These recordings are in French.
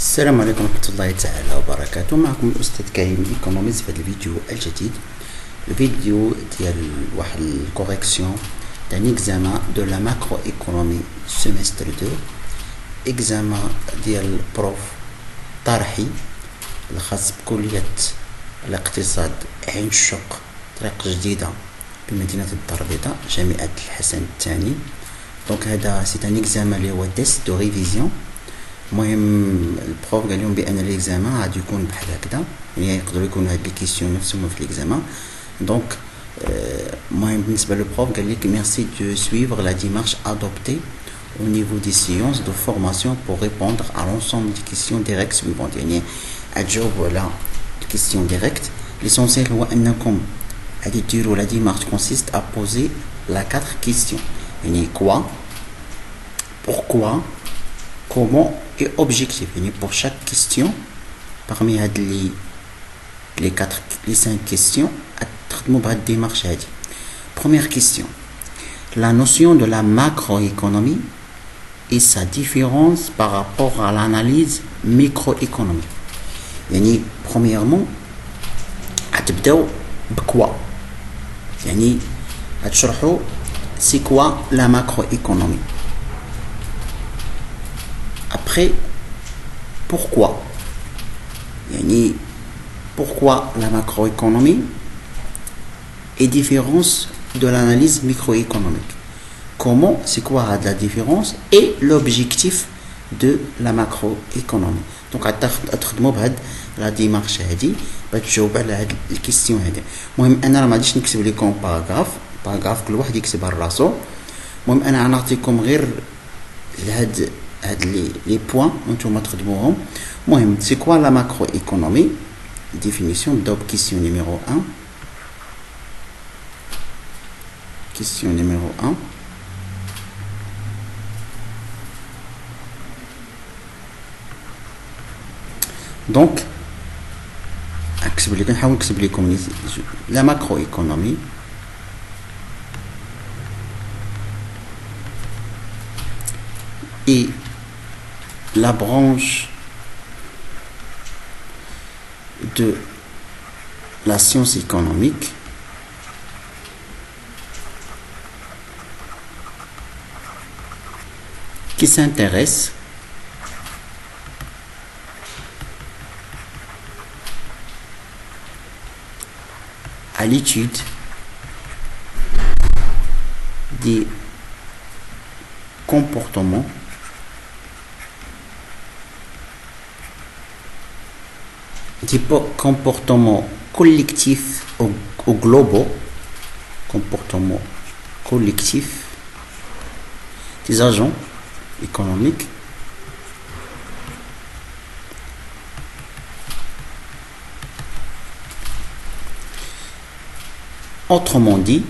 السلام عليكم ورحمة الله تعالى وبركاته. معكم الأستاذ كريم إيكونوميست في هذا الفيديو الجديد. الفيديو ديال واحد الكوريكسيون d'un examen de la macroéconomie semestre 2 examen ديال بروف طرحي الخاص بكلية الاقتصاد عين الشق طريق جديدة بمدينة الدار البيضاء جامعة الحسن الثاني. دونك هذا سي ان examen اللي هو تيست دو ريفيزيون. المهم البروف قال لهم بان ليكزامان غادي يكون بحال هكذا، يعني يقدروا يكونوا هاد لي كيسيون نفسهم في ليكزامان. دونك المهم بالنسبه للبروف قال لك ميرسي دو سويفر لا ديمارش ادوبتي au niveau des séances de formation pour répondre à l'ensemble des questions directes suivantes. يعني تجاوبوا على الكيسيون ديريكت. ليسونسيال هو انكم غادي ديروا لا ديمارش consiste à poser la 4 questions، يعني quoi, pourquoi, comment et objectif. يعني pour chaque question parmi هاد les 5 questions تخدموا بهاد الديمارش هادي. Première question: la notion de la macroéconomie et sa différence par rapport à l'analyse microéconomique. يعني premièrement غتبداو بكوا، يعني غتشرحوا c'est quoi la macroéconomie. Après, pourquoi? Yani, pourquoi la macroéconomie est différente de l'analyse microéconomique? Comment, c'est quoi la différence et l'objectif de la macroéconomie? Donc, تخدموا بهاد لا ديمارش هادي باش تجاوب على هاد الكيستيون هادي. المهم انا راه ما غاديش نكتب لكم باراغراف كل واحد يكتبها لراسو. المهم انا غنعطيكم غير هاد les points وانتم تخدموهم. المهم c'est quoi la macroéconomie? Définition. Donc question numéro 1. Question numéro 1. Donc نحاول نكتب لكم la macroéconomie et la branche de la science économique qui s'intéresse à l'étude des comportements collectifs ou globaux, comportements collectifs des agents économiques autrement dit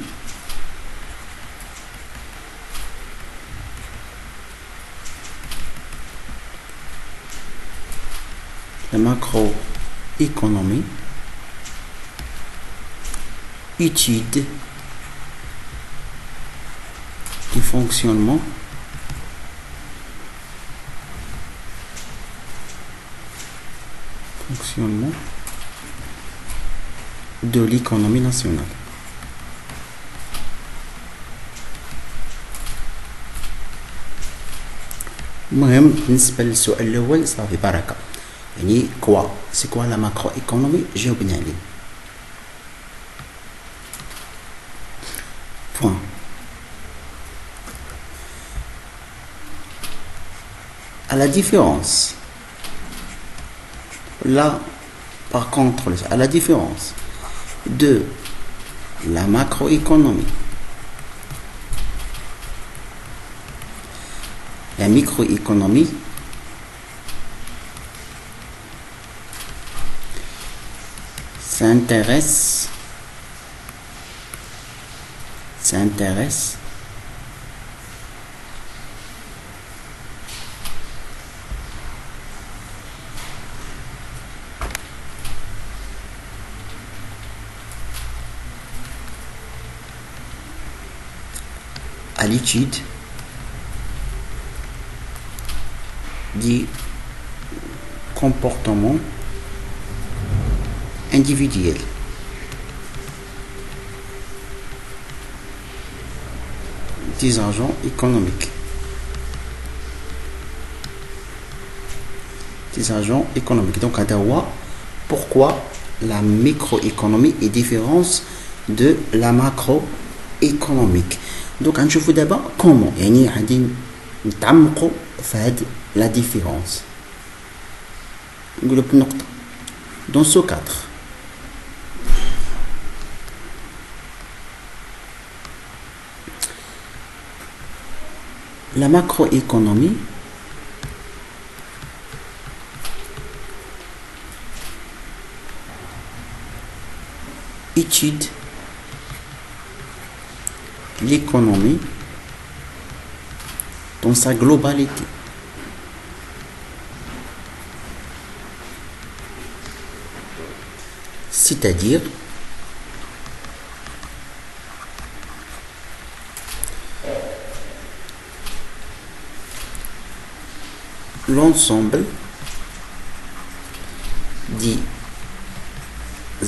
la macroéconomie étude du fonctionnement de l'économie nationale. المهم بالنسبة للسؤال الأول صافي بركة، يعني كوا سي كوا لا ماكرو ايكونومي جاوبنا عليه. Point. À la différence, là par contre, à la différence de la macroéconomie, la microéconomie s'intéresse à l'étude des comportement individuel. Des agents économiques. Des agents économiques. Donc, pourquoi la microéconomie est différente de la macroéconomique. Donc, on va d'abord comment la différence. Dans ce cadre, la macroéconomie étude l'économie dans sa globalité. C'est-à-dire l'ensemble des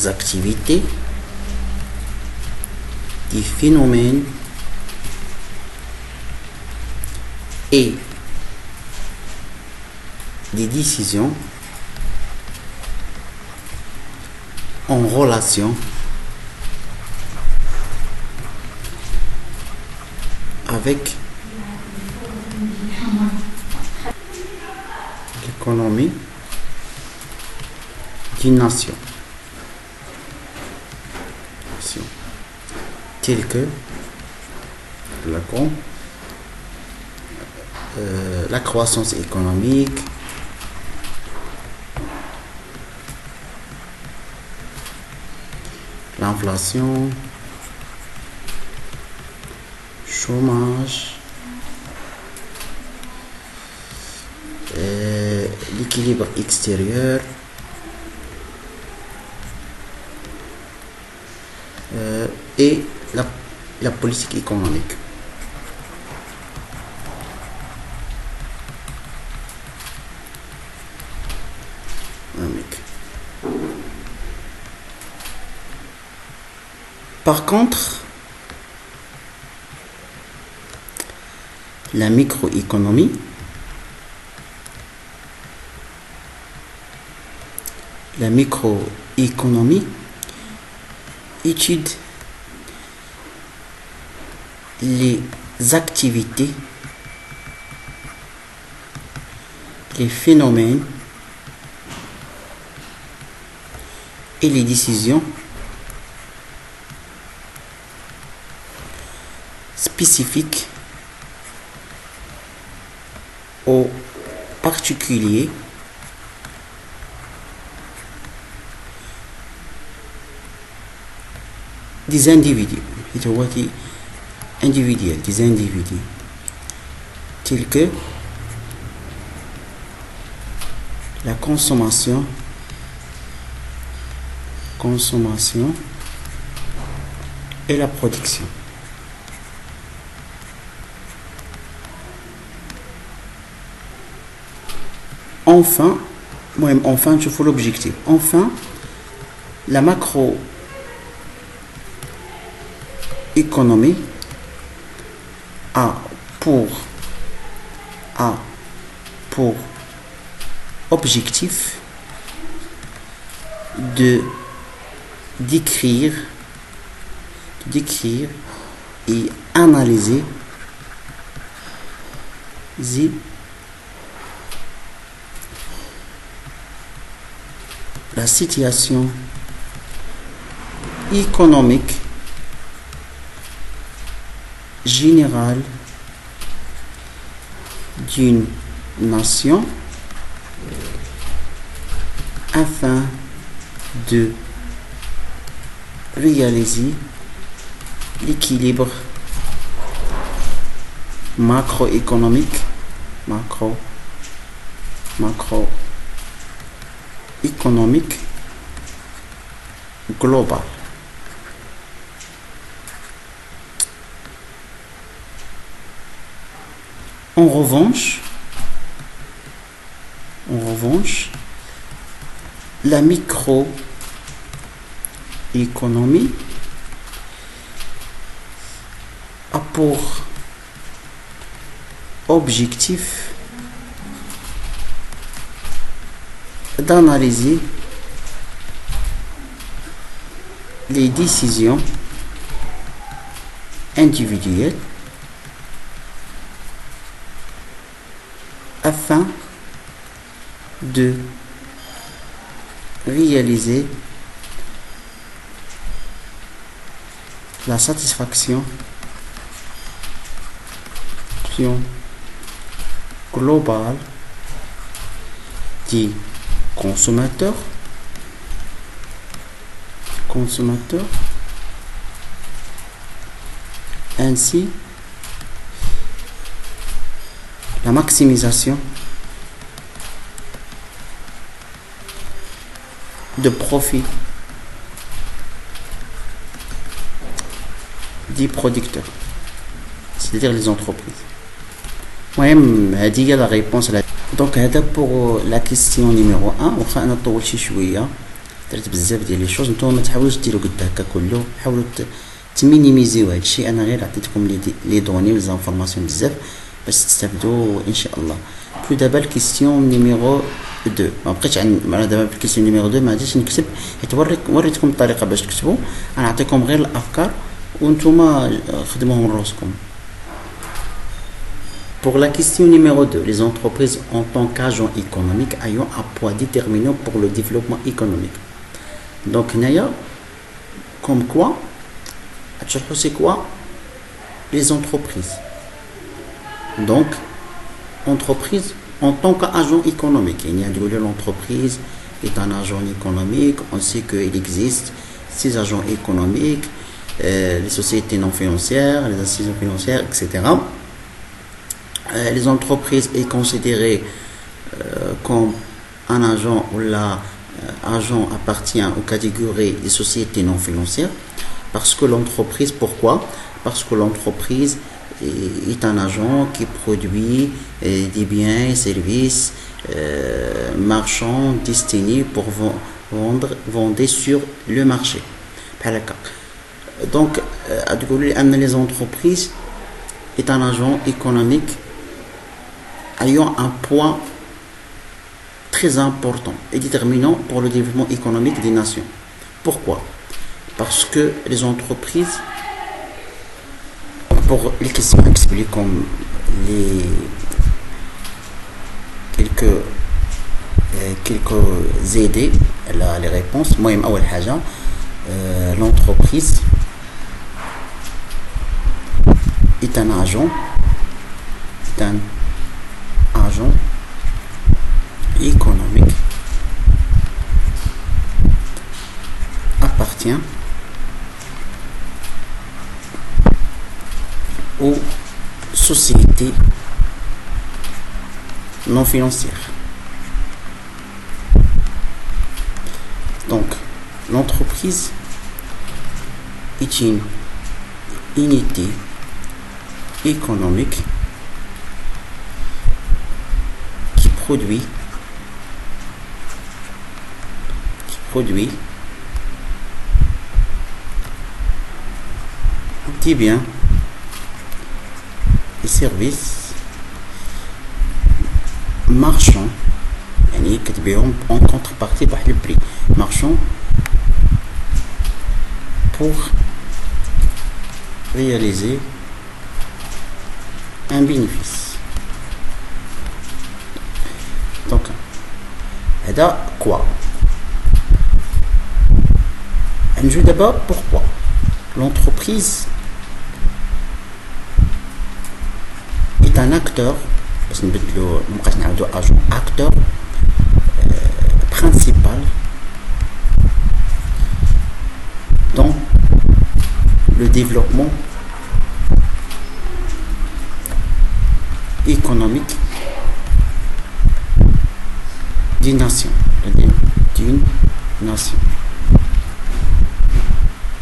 activités, des phénomènes et des décisions en relation avec l'économie d'une nation, telle que la croissance économique, l'inflation, chômage, l'équilibre extérieur, et la politique économique. Par contre, la microéconomie étude les activités, les phénomènes et les décisions spécifiques aux particuliers des individus, des individus tels que la consommation et la production. Enfin, je fais l'objectif. Enfin, la macroéconomie a pour objectif de décrire et analyser la situation économique générale d'une nation afin de réaliser l'équilibre macroéconomique global. En revanche, La microéconomie a pour objectif d'analyser les décisions individuelles afin de réaliser la satisfaction globale des consommateurs ainsi la maximisation de profit des producteurs, c'est-à-dire les entreprises. المهم هذه هي la réponse à la... Donc هذا pour la question numéro 1. واخا انا طولت شي شويه درت بزاف ديال لي شوز، نتوما ما تحاولوش ديروا قد هكا كله، حاولوا تمينيميزيو هذا الشيء. انا غير عطيتكم لي دوني والانفورماسيون بزاف باش تستافدوا ان شاء الله. تو دابا الكيستيون نيميرو 2 ما بقيتش مع دابا الكيستيون نيميرو 2 ما غاديش نكتب، حيت وريتكم الطريقه باش تكتبوا، انا نعطيكم غير الافكار وانتوما خدموهم راسكم. Pour la question numéro 2, les entreprises en tant qu'agents économiques ayant un poids déterminant pour le développement économique. Donc, Naya, comme quoi, c'est quoi les entreprises? Donc, entreprise en tant qu'agent économique. Il y a l'entreprise est un agent économique, on sait qu'il existe ces agents économiques, les sociétés non financières, les institutions financières, etc. Les entreprises est considérée comme un agent ou l'agent appartient aux catégories des sociétés non financières, parce que l'entreprise, pourquoi? Parce que l'entreprise est un agent qui produit des biens et services marchands destinés pour vendre sur le marché. Donc, les entreprises est un agent économique ayant un poids très important et déterminant pour le développement économique des nations. Pourquoi? Parce que les entreprises, pour les questions expliquées comme quelques idées, les réponses. Moi, l'entreprise est un agent économique appartient aux sociétés non financières. Donc, l'entreprise est une unité économique qui produit des biens et services marchands, en contrepartie par le prix marchand pour réaliser un bénéfice. Donc, quoi? Je vais d'abord pourquoi l'entreprise est un acteur, acteur principal dans le développement économique d'une nation.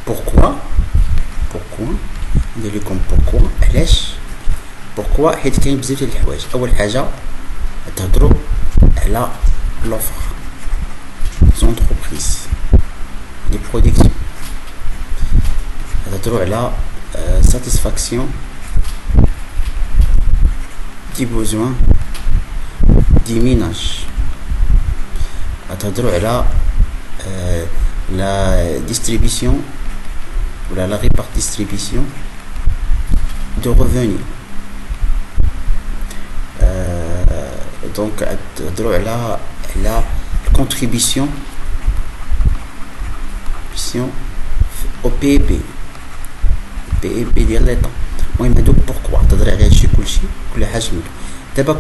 Pourquoi ندير لكم علاش pourquoi حيت كاين بزاف ديال الحوايج. اول حاجه تهضروا على لوفر entreprises de production. La satisfaction des besoins des ménages. La distribution ou la répartition de revenus. Donc la contribution au PIB ديال l'État. المهم هادوك pourquoi تهضر على هادشي كلشي كل حاجه منهم. دابا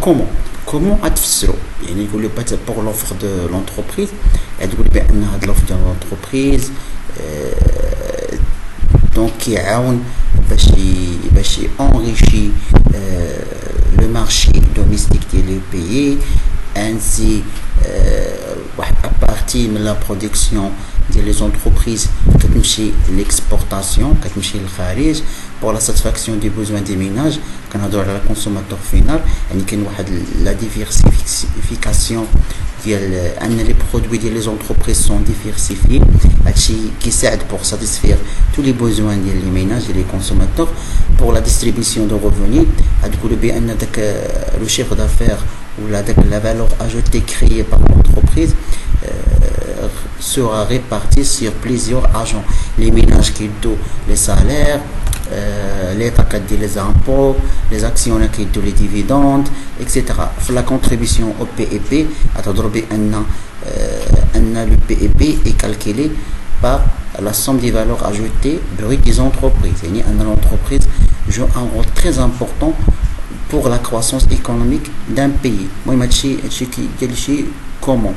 كومون غتفسروا يعني يقول لك pour l'offre de l'entreprise تقول بان هاد l'offre de l'entreprise دونك كيعاون باش enrichir le marché domestique ديال les pays ainsi واحد ابارتي من لا برودكسيون ديال لي زونتربريز كتمشي l'exportation كتمشي للخارج pour la satisfaction des besoins des ménages. كنهضروا على consommateur final يعني كاين واحد لا diversification ديال ان لي برودوي ديال لي زونتربريز سون ديفيرسيفي. هادشي كيساعد pour satisfaire tous les besoins ديال لي ménages et les consommateurs. pour la distribution de revenus غتقولوا بان داك لو chiffre d'affaires ou la valeur ajoutée créée par l'entreprise sera répartie sur plusieurs agents. Les ménages qui donnent les salaires, l'État qui donne les impôts, les actionnaires qui donnent les dividendes, etc. La contribution au PIB, le PIB est calculé par la somme des valeurs ajoutées brutes des entreprises. L'entreprise joue un rôle très important pour la croissance économique d'un pays. Comment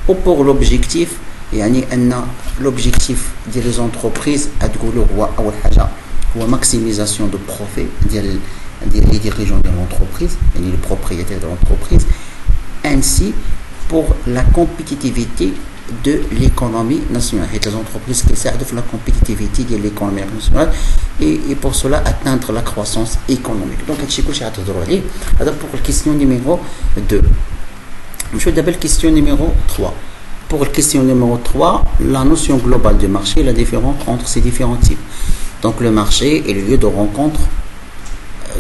ou pour l'objectif يعني أن l'objectif des entreprises هو maximisation de profit des dirigeants de l'entreprise et les propriétaires de l'entreprise ainsi pour la compétitivité de l'économie nationale. Et les entreprises qui servent de la compétitivité de l'économie nationale et pour cela atteindre la croissance économique. Donc pour la question numéro 2. Je vais d'abord la question numéro 3. Pour la question numéro 3, la notion globale du marché, la différence entre ces différents types. Donc le marché est le lieu de rencontre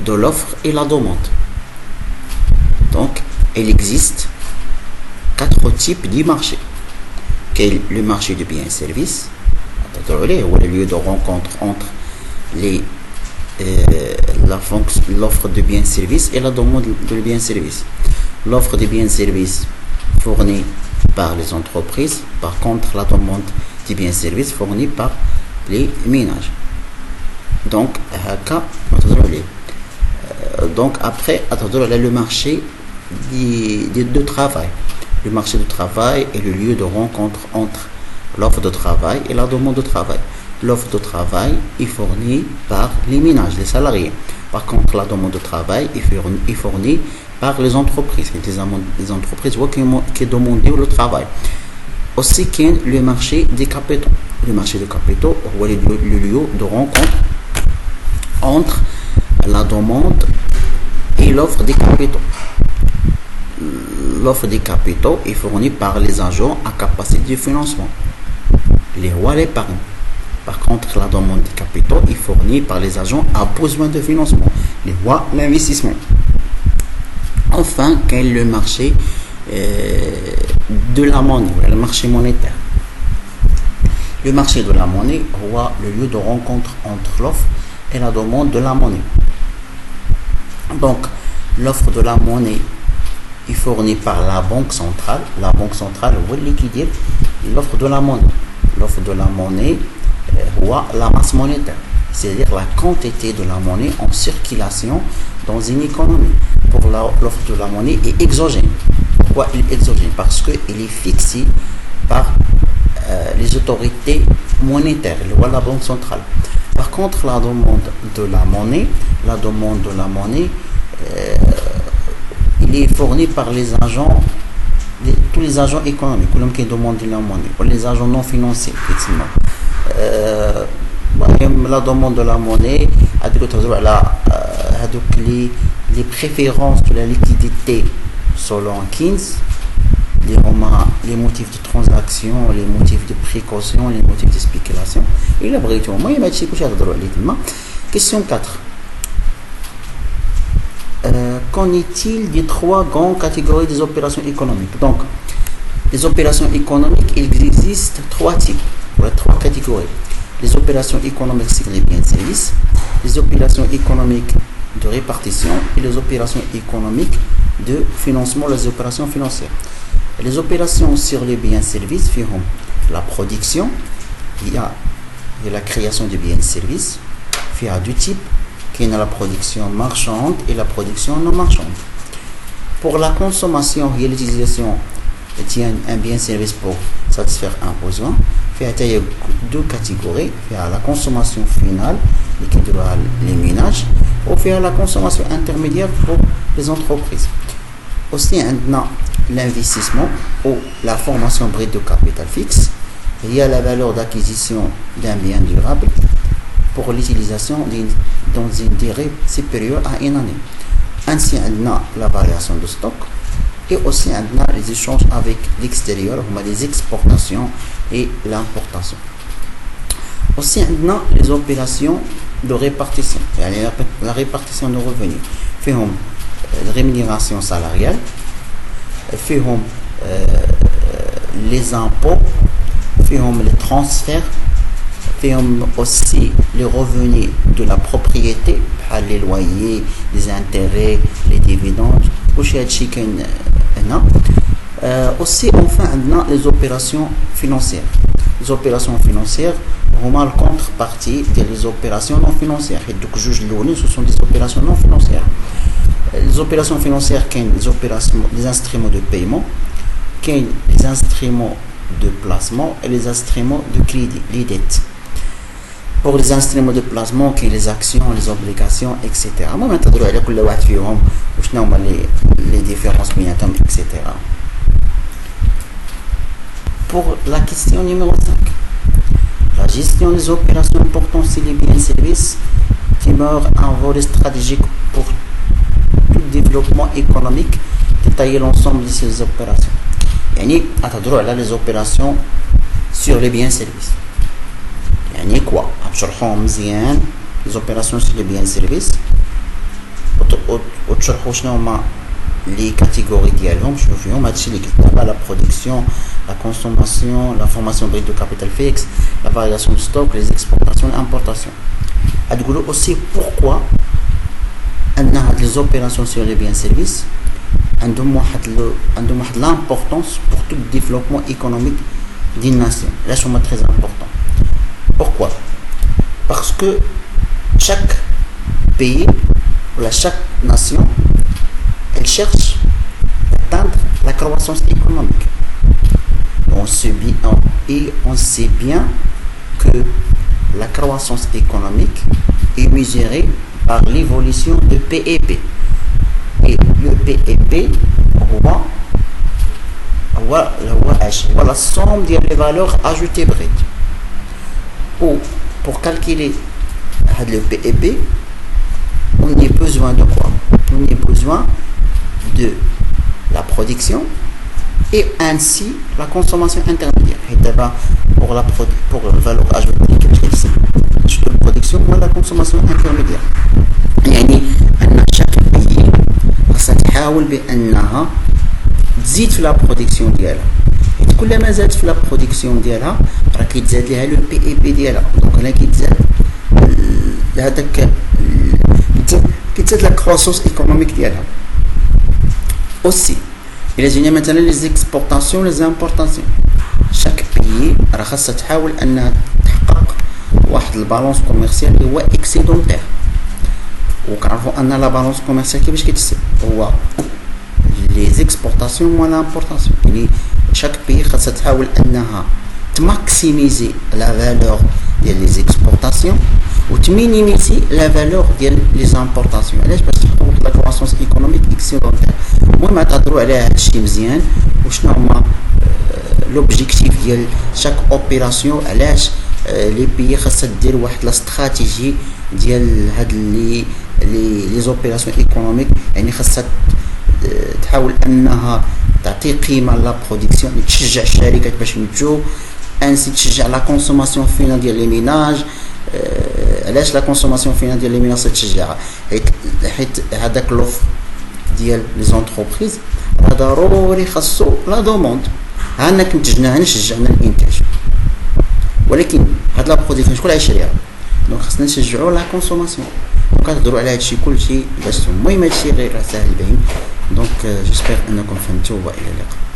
de l'offre et la demande. Donc il existe 4 types de marché. Le marché de biens et services, le lieu de rencontre entre l'offre de biens et services et la demande de biens et services. L'offre de biens et services fournie par les entreprises, par contre la demande de biens et services fournie par les ménages. Donc après le marché de travail. Le marché du travail est le lieu de rencontre entre l'offre de travail et la demande de travail. L'offre de travail est fournie par les ménages, les salariés. Par contre, la demande de travail est fournie par les entreprises. Les entreprises qui demandent le travail. Aussi qu'il y a le marché des capitaux. Le marché des capitaux est le lieu de rencontre entre la demande et l'offre des capitaux. L'offre des capitaux est fournie par les agents à capacité de financement, les rois l'épargne. Par contre, la demande des capitaux est fournie par les agents à besoin de financement, les rois l'investissement. Enfin, quel est le marché de la monnaie, le marché monétaire. Le marché de la monnaie est le lieu de rencontre entre l'offre et la demande de la monnaie. Donc, l'offre de la monnaie est fournie par la banque centrale. La banque centrale va liquider l'offre de la monnaie. L'offre de la monnaie la masse monétaire, c'est-à-dire la quantité de la monnaie en circulation dans une économie. Pour l'offre de la monnaie est exogène. Pourquoi il est exogène? Parce qu'il est fixé par les autorités monétaires, la banque centrale. Par contre, la demande de la monnaie, il est fourni par les agents, tous les agents économiques, qui demandent la monnaie, ou les agents non financiers, effectivement. La demande de la monnaie, les préférences de la liquidité selon Keynes, les motifs de transaction, les motifs de précaution, les motifs de spéculation. Et là, moi, il m'a dit que j'ai le question 4. Qu'en est-il des 3 grandes catégories des opérations économiques? Donc, les opérations économiques, il existe 3 types, 3 catégories. Les opérations économiques sur les biens et services, les opérations économiques de répartition et les opérations économiques de financement, les opérations financières. Les opérations sur les biens et services feront la production, il y a la création de biens et services, il y a 2 types, qui est la production marchande et la production non marchande. Pour la consommation et l'utilisation un bien et service pour satisfaire un besoin, il y a 2 catégories, il y a la consommation finale, qui doit les ménages, ou il y a la consommation intermédiaire pour les entreprises. Aussi, l'investissement ou la formation brute de capital fixe, il y a la valeur d'acquisition d'un bien durable pour l'utilisation dans une durée supérieure à une année. Ainsi, on a la variation de stock et aussi on a les échanges avec l'extérieur, on a les exportations et l'importation. Aussi, on a les opérations de répartition, la répartition de revenus. Faisons la rémunération salariale, faisons les impôts, faisons les transferts, faisons aussi les revenus de la propriété, les loyers, les intérêts, les dividendes, aussi enfin on a les opérations financières. Les opérations financières ont la contrepartie des opérations non financières. Et donc, juge l'ONU, ce sont des opérations non financières. Les opérations financières, les instruments de paiement, les instruments de placement et les instruments de crédit, les dettes. Pour les instruments de placement, les actions, les obligations, etc. Moi, maintenant, je vais les différences, etc. Pour la question numéro 5, la gestion des opérations importantes sur les biens et services qui meurent un volet stratégique pour tout développement économique, détailler l'ensemble de ces opérations. Yani, attendons là les opérations sur les biens et services. Yani quoi? Les opérations sur les biens et services. Les catégories dialogues, je vais la production, la consommation, la formation brute de capital fixe, la variation de stock, les exportations et l'importation. Et aussi pourquoi les opérations sur les biens et services ont l'importance pour tout le développement économique d'une nation. Là, c'est très important. Pourquoi? Parce que chaque pays, ou chaque nation, elle cherche à atteindre la croissance économique. On sait bien que la croissance économique est mesurée par l'évolution de PIB. Et le PIB voit la somme des valeurs ajoutées brutes. Ou pour calculer le PIB, on a besoin de quoi? On a besoin de la production et ainsi la consommation intermédiaire. Et d'abord pour la valeur ajoutée, de la production ou la consommation intermédiaire. يعني أن chaque pays ستحاول بأنها تزيد في la production ديالها. كلما زادت في la production ديالها راه كيتزاد لها le PIB ديالها. دونك هنا كيتزاد هذاك كيتزاد la croissance économique ديالها. Aussi, il y a maintenant les exportations, les importations. Chaque pays راه خاصها تحاول أنها تحقق واحد البالانس كوميرسيال اللي هو اكسيدونتير. وكنعرفوا أن لا بالانس كوميرسيال كيفاش كيتحسب هو les exportations ou l'importation. يعني chaque pays خاصها تحاول أنها تماكسيميزي la valeur ديال les exportations وتمينيميزي la valeur ديال les importations. علاش؟ باش تحقق la croissance économique اكسيدونتير. المهم تهضروا على هذا الشيء مزيان وشنو هما l'objectif ديال chaque opération. علاش لي بيي خاصها دير واحد لا استراتيجي ديال هاد لي زوبيراسيون ايكونوميك. يعني خاصها تحاول انها تعطي قيمه لا برودكسيون، تشجع الشركات باش ينتجوا، انسي تشجع لا كونسوماسيون فينا ديال لي ميناج. علاش لا كونسوماسيون فينا ديال لي ميناج تشجعها؟ حيت هذاك لوف ديال لي زونتربريز راه ضروري خاصو لا دوموند. هانا كنتجنا، هنا شجعنا الانتاج، ولكن هاد لا برودكسيون شكون غيشريها؟ دونك خاصنا نشجعوا لا كونسوماسيون. كنهضروا على هادشي كلشي باش المهم هادشي غير ساهل باين. دونك جيسبر انكم فهمتوا، والى اللقاء.